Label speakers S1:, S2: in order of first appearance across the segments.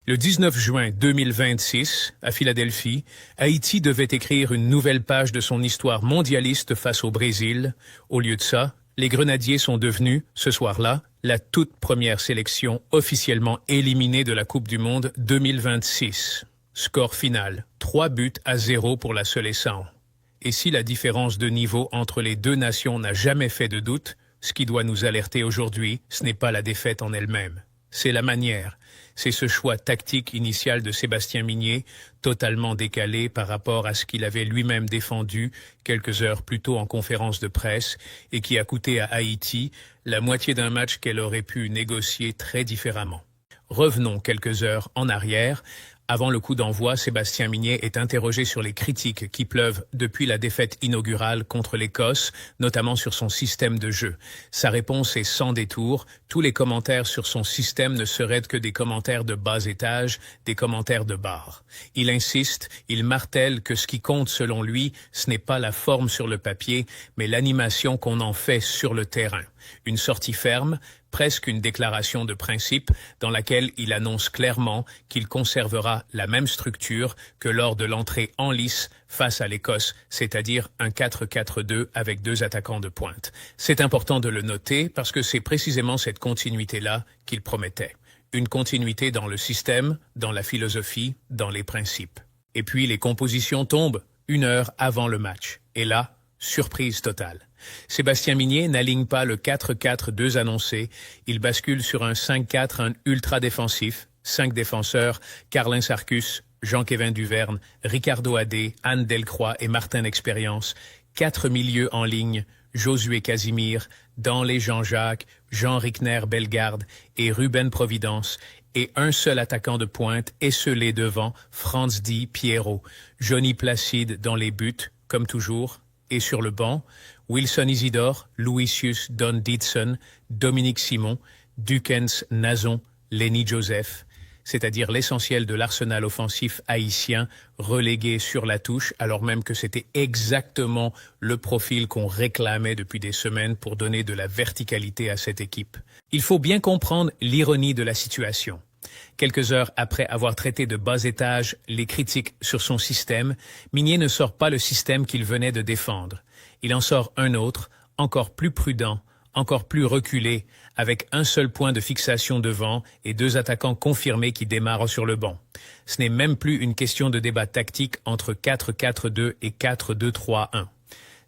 S1: Le 19 juin 2026, à Philadelphie, Haïti devait écrire une nouvelle page de son histoire mondialiste face au Brésil. Au lieu de ça, les Grenadiers sont devenus, ce soir-là, la toute première sélection officiellement éliminée de la Coupe du Monde 2026. Score final, 3-0 pour la seule et sans. Et si la différence de niveau entre les deux nations n'a jamais fait de doute, ce qui doit nous alerter aujourd'hui, ce n'est pas la défaite en elle-même. C'est la manière. C'est ce choix tactique initial de Sébastien Migné, totalement décalé par rapport à ce qu'il avait lui-même défendu quelques heures plus tôt en conférence de presse et qui a coûté à Haïti la moitié d'un match qu'elle aurait pu négocier très différemment. Revenons quelques heures en arrière. Avant le coup d'envoi, Sébastien Migné est interrogé sur les critiques qui pleuvent depuis la défaite inaugurale contre l'Écosse, notamment sur son système de jeu. Sa réponse est sans détour. Tous les commentaires sur son système ne seraient que des commentaires de bas étage, des commentaires de bar. Il insiste, il martèle que ce qui compte selon lui, ce n'est pas la forme sur le papier, mais l'animation qu'on en fait sur le terrain. Une sortie ferme, presque une déclaration de principe dans laquelle il annonce clairement qu'il conservera la même structure que lors de l'entrée en lice face à l'Écosse, c'est-à-dire un 4-4-2 avec deux attaquants de pointe. C'est important de le noter parce que c'est précisément cette continuité-là qu'il promettait. Une continuité dans le système, dans la philosophie, dans les principes. Et puis les compositions tombent 1 heure avant le match. Et là, surprise totale. Sébastien Migné n'aligne pas le 4-4-2 annoncé, il bascule sur un 5-4, un ultra défensif, 5 défenseurs, Carlin Sarcus, Jean-Kévin Duverne, Ricardo Adé, Anne Delcroix et Martin Expérience, 4 milieux en ligne, Josué Casimir, Danlé Jean-Jacques, Jean Rickner Bellegarde et Ruben Providence, et un seul attaquant de pointe esselé devant, Franz Di Piero, Johnny Placide dans les buts, comme toujours, et sur le banc, Wilson Isidore, Louisius Don Didson, Dominique Simon, Dukens Nazon, Lenny Joseph, c'est-à-dire l'essentiel de l'arsenal offensif haïtien relégué sur la touche, alors même que c'était exactement le profil qu'on réclamait depuis des semaines pour donner de la verticalité à cette équipe. Il faut bien comprendre l'ironie de la situation. Quelques heures après avoir traité de bas étage les critiques sur son système, Migné ne sort pas le système qu'il venait de défendre. Il en sort un autre, encore plus prudent, encore plus reculé, avec un seul point de fixation devant et 2 attaquants confirmés qui démarrent sur le banc. Ce n'est même plus une question de débat tactique entre 4-4-2 et 4-2-3-1.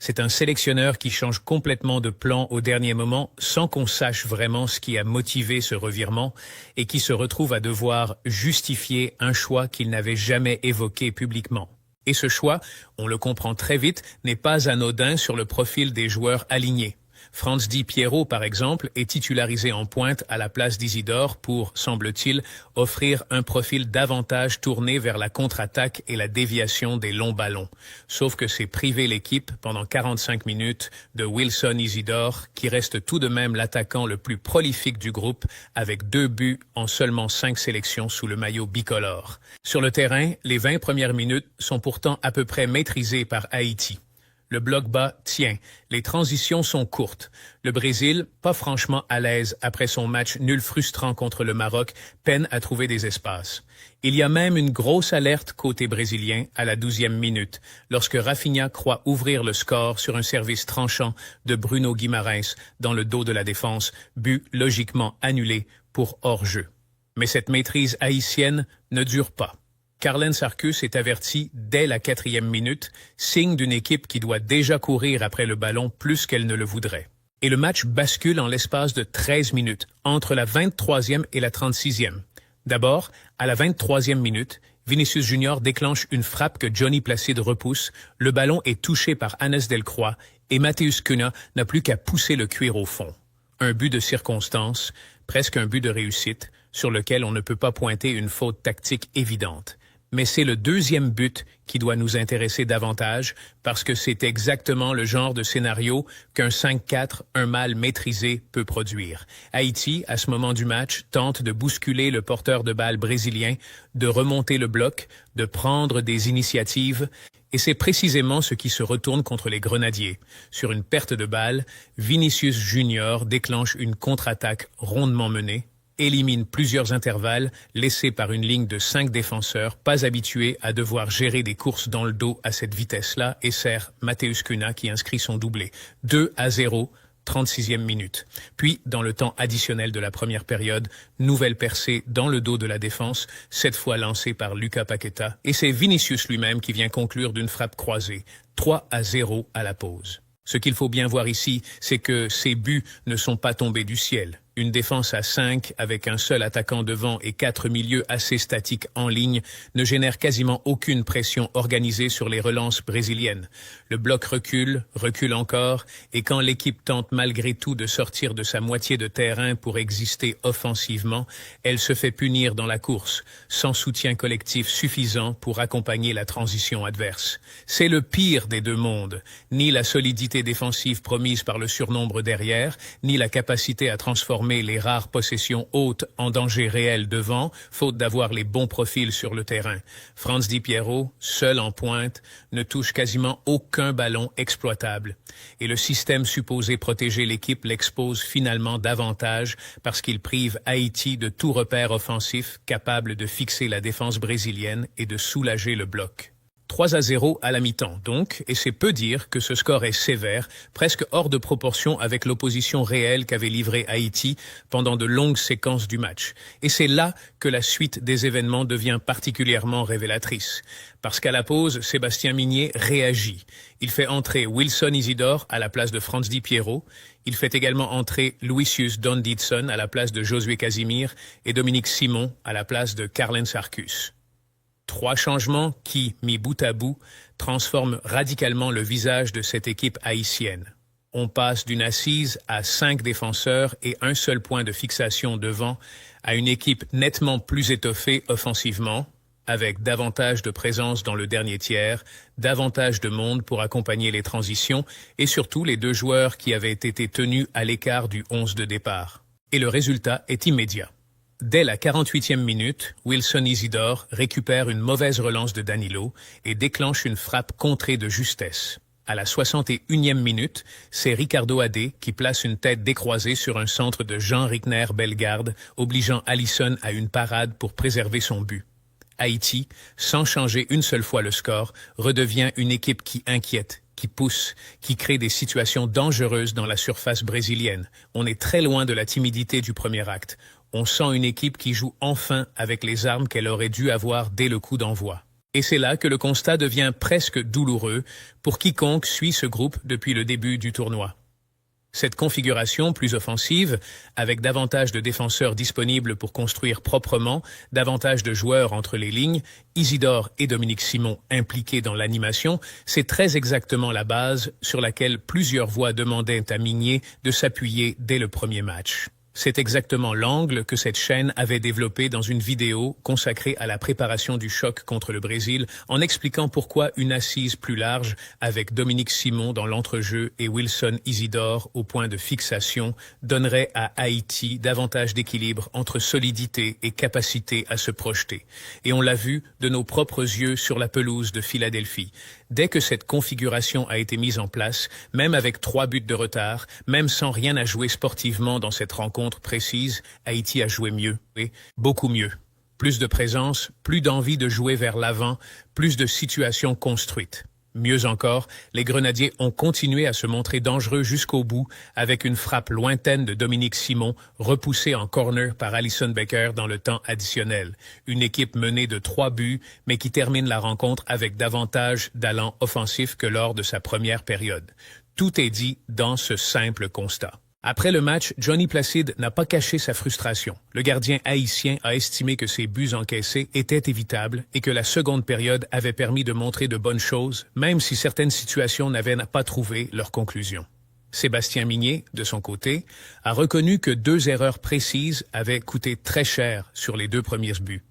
S1: C'est un sélectionneur qui change complètement de plan au dernier moment sans qu'on sache vraiment ce qui a motivé ce revirement et qui se retrouve à devoir justifier un choix qu'il n'avait jamais évoqué publiquement. Et ce choix, on le comprend très vite, n'est pas anodin sur le profil des joueurs alignés. Franz Di Piero, par exemple, est titularisé en pointe à la place d'Isidore pour, semble-t-il, offrir un profil davantage tourné vers la contre-attaque et la déviation des longs ballons. Sauf que c'est priver l'équipe pendant 45 minutes de Wilson Isidore, qui reste tout de même l'attaquant le plus prolifique du groupe, avec 2 buts en seulement 5 sélections sous le maillot bicolore. Sur le terrain, les 20 premières minutes sont pourtant à peu près maîtrisées par Haïti. Le bloc bas tient, les transitions sont courtes. Le Brésil, pas franchement à l'aise après son match nul frustrant contre le Maroc, peine à trouver des espaces. Il y a même une grosse alerte côté brésilien à la 12e minute, lorsque Rafinha croit ouvrir le score sur un service tranchant de Bruno Guimaraes dans le dos de la défense, but logiquement annulé pour hors-jeu. Mais cette maîtrise haïtienne ne dure pas. Carlin Sarcus est averti dès la 4e minute, signe d'une équipe qui doit déjà courir après le ballon plus qu'elle ne le voudrait. Et le match bascule en l'espace de 13 minutes, entre la 23e et la 36e. D'abord, à la 23e minute, Vinicius Junior déclenche une frappe que Johnny Placide repousse, le ballon est touché par Hannes Delcroix et Matheus Cunha n'a plus qu'à pousser le cuir au fond. Un but de circonstance, presque un but de réussite, sur lequel on ne peut pas pointer une faute tactique évidente. Mais c'est le 2e but qui doit nous intéresser davantage parce que c'est exactement le genre de scénario qu'un 5-4, un mal maîtrisé, peut produire. Haïti, à ce moment du match, tente de bousculer le porteur de balle brésilien, de remonter le bloc, de prendre des initiatives, et c'est précisément ce qui se retourne contre les Grenadiers. Sur une perte de balle, Vinicius Junior déclenche une contre-attaque rondement menée, élimine plusieurs intervalles laissés par une ligne de 5 défenseurs pas habitués à devoir gérer des courses dans le dos à cette vitesse-là et sert Mateusz Cunha qui inscrit son doublé. 2-0, 36e minute. Puis, dans le temps additionnel de la première période, nouvelle percée dans le dos de la défense, cette fois lancée par Lucas Paqueta, et c'est Vinicius lui-même qui vient conclure d'une frappe croisée. 3-0 à la pause. Ce qu'il faut bien voir ici, c'est que ces buts ne sont pas tombés du ciel. Une défense à 5 avec un seul attaquant devant et 4 milieux assez statiques en ligne ne génère quasiment aucune pression organisée sur les relances brésiliennes. Le bloc recule encore, et quand l'équipe tente malgré tout de sortir de sa moitié de terrain pour exister offensivement, elle se fait punir dans la course, sans soutien collectif suffisant pour accompagner la transition adverse. C'est le pire des deux mondes. Ni la solidité défensive promise par le surnombre derrière, ni la capacité à transformer les rares possessions hautes en danger réel devant, faute d'avoir les bons profils sur le terrain. Franz Di Piero, seul en pointe, ne touche quasiment aucun ballon exploitable. Et le système supposé protéger l'équipe l'expose finalement davantage parce qu'il prive Haïti de tout repère offensif capable de fixer la défense brésilienne et de soulager le bloc. 3-0 à la mi-temps, donc, et c'est peu dire que ce score est sévère, presque hors de proportion avec l'opposition réelle qu'avait livrée Haïti pendant de longues séquences du match. Et c'est là que la suite des événements devient particulièrement révélatrice. Parce qu'à la pause, Sébastien Migné réagit. Il fait entrer Wilson Isidore à la place de Franz Di Piero. Il fait également entrer Luisius Donaldson à la place de Josué Casimir et Dominique Simon à la place de Carlens Arcus. 3 changements qui, mis bout à bout, transforment radicalement le visage de cette équipe haïtienne. On passe d'une assise à 5 défenseurs et un seul point de fixation devant à une équipe nettement plus étoffée offensivement, avec davantage de présence dans le dernier tiers, davantage de monde pour accompagner les transitions et surtout les 2 joueurs qui avaient été tenus à l'écart du 11 de départ. Et le résultat est immédiat. Dès la 48e minute, Wilson Isidore récupère une mauvaise relance de Danilo et déclenche une frappe contrée de justesse. À la 61e minute, c'est Ricardo Adé qui place une tête décroisée sur un centre de Jean Rickner Bellegarde, obligeant Alisson à une parade pour préserver son but. Haïti, sans changer une seule fois le score, redevient une équipe qui inquiète, qui pousse, qui crée des situations dangereuses dans la surface brésilienne. On est très loin de la timidité du premier acte. On sent une équipe qui joue enfin avec les armes qu'elle aurait dû avoir dès le coup d'envoi. Et c'est là que le constat devient presque douloureux pour quiconque suit ce groupe depuis le début du tournoi. Cette configuration plus offensive, avec davantage de défenseurs disponibles pour construire proprement, davantage de joueurs entre les lignes, Isidore et Dominique Simon impliqués dans l'animation, c'est très exactement la base sur laquelle plusieurs voix demandaient à Migné de s'appuyer dès le premier match. C'est exactement l'angle que cette chaîne avait développé dans une vidéo consacrée à la préparation du choc contre le Brésil, en expliquant pourquoi une assise plus large, avec Dominique Simon dans l'entrejeu et Wilson Isidore au point de fixation, donnerait à Haïti davantage d'équilibre entre solidité et capacité à se projeter. Et on l'a vu de nos propres yeux sur la pelouse de Philadelphie. Dès que cette configuration a été mise en place, même avec 3 buts de retard, même sans rien à jouer sportivement dans cette rencontre précise, Haïti a joué mieux, et beaucoup mieux. Plus de présence, plus d'envie de jouer vers l'avant, plus de situations construites. Mieux encore, les Grenadiers ont continué à se montrer dangereux jusqu'au bout avec une frappe lointaine de Dominique Simon repoussée en corner par Alisson Becker dans le temps additionnel. Une équipe menée de 3 buts, mais qui termine la rencontre avec davantage d'allant offensif que lors de sa première période. Tout est dit dans ce simple constat. Après le match, Johnny Placide n'a pas caché sa frustration. Le gardien haïtien a estimé que ses buts encaissés étaient évitables et que la seconde période avait permis de montrer de bonnes choses, même si certaines situations n'avaient pas trouvé leur conclusion. Sébastien Migné, de son côté, a reconnu que 2 erreurs précises avaient coûté très cher sur les 2 premiers buts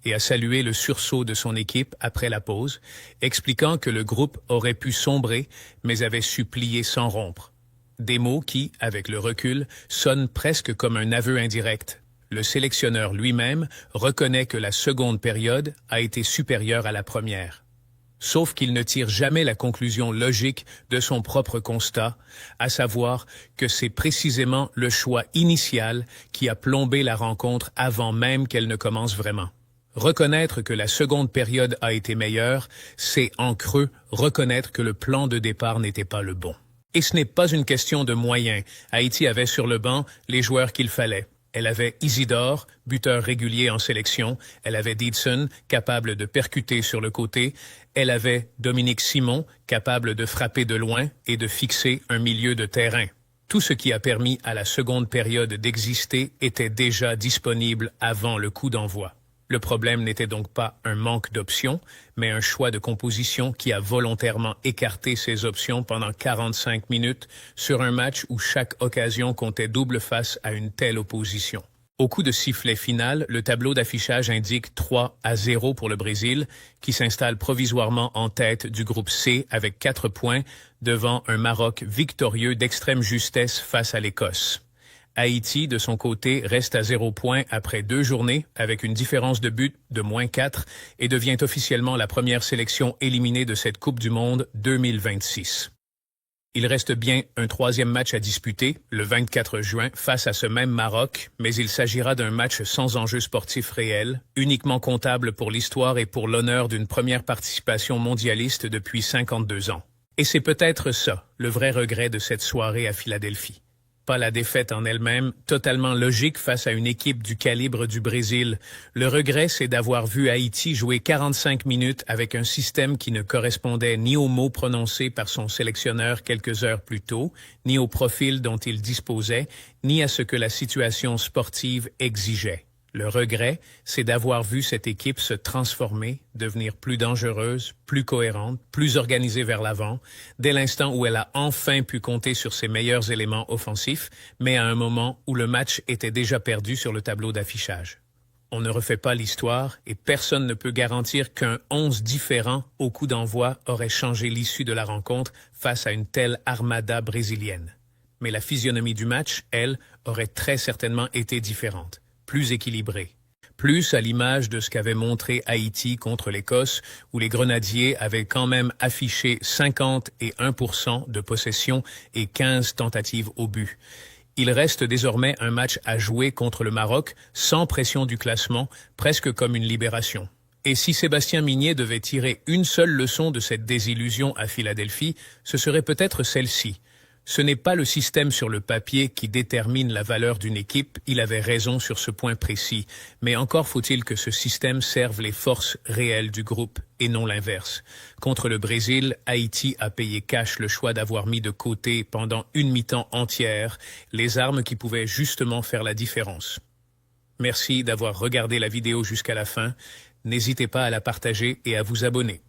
S1: et a salué le sursaut de son équipe après la pause, expliquant que le groupe aurait pu sombrer, mais avait su plier sans rompre. Des mots qui, avec le recul, sonnent presque comme un aveu indirect. Le sélectionneur lui-même reconnaît que la seconde période a été supérieure à la première. Sauf qu'il ne tire jamais la conclusion logique de son propre constat, à savoir que c'est précisément le choix initial qui a plombé la rencontre avant même qu'elle ne commence vraiment. Reconnaître que la seconde période a été meilleure, c'est en creux reconnaître que le plan de départ n'était pas le bon. Et ce n'est pas une question de moyens. Haïti avait sur le banc les joueurs qu'il fallait. Elle avait Isidore, buteur régulier en sélection. Elle avait Didson, capable de percuter sur le côté. Elle avait Dominique Simon, capable de frapper de loin et de fixer un milieu de terrain. Tout ce qui a permis à la seconde période d'exister était déjà disponible avant le coup d'envoi. Le problème n'était donc pas un manque d'options, mais un choix de composition qui a volontairement écarté ces options pendant 45 minutes sur un match où chaque occasion comptait double face à une telle opposition. Au coup de sifflet final, le tableau d'affichage indique 3-0 pour le Brésil, qui s'installe provisoirement en tête du groupe C avec 4 points devant un Maroc victorieux d'extrême justesse face à l'Écosse. Haïti, de son côté, reste à 0 points après 2 journées, avec une différence de but de -4 et devient officiellement la première sélection éliminée de cette Coupe du Monde 2026. Il reste bien un troisième match à disputer, le 24 juin, face à ce même Maroc, mais il s'agira d'un match sans enjeu sportif réel, uniquement comptable pour l'histoire et pour l'honneur d'une première participation mondialiste depuis 52 ans. Et c'est peut-être ça, le vrai regret de cette soirée à Philadelphie. Pas la défaite en elle-même, totalement logique face à une équipe du calibre du Brésil. Le regret, c'est d'avoir vu Haïti jouer 45 minutes avec un système qui ne correspondait ni aux mots prononcés par son sélectionneur quelques heures plus tôt, ni au profil dont il disposait, ni à ce que la situation sportive exigeait. Le regret, c'est d'avoir vu cette équipe se transformer, devenir plus dangereuse, plus cohérente, plus organisée vers l'avant, dès l'instant où elle a enfin pu compter sur ses meilleurs éléments offensifs, mais à un moment où le match était déjà perdu sur le tableau d'affichage. On ne refait pas l'histoire et personne ne peut garantir qu'un 11 différent au coup d'envoi aurait changé l'issue de la rencontre face à une telle armada brésilienne. Mais la physionomie du match, elle, aurait très certainement été différente. Plus équilibré. Plus à l'image de ce qu'avait montré Haïti contre l'Écosse, où les Grenadiers avaient quand même affiché 51% de possession et 15 tentatives au but. Il reste désormais un match à jouer contre le Maroc, sans pression du classement, presque comme une libération. Et si Sébastien Mignet devait tirer une seule leçon de cette désillusion à Philadelphie, ce serait peut-être celle-ci. Ce n'est pas le système sur le papier qui détermine la valeur d'une équipe, il avait raison sur ce point précis, mais encore faut-il que ce système serve les forces réelles du groupe et non l'inverse. Contre le Brésil, Haïti a payé cash le choix d'avoir mis de côté pendant une mi-temps entière les armes qui pouvaient justement faire la différence. Merci d'avoir regardé la vidéo jusqu'à la fin, n'hésitez pas à la partager et à vous abonner.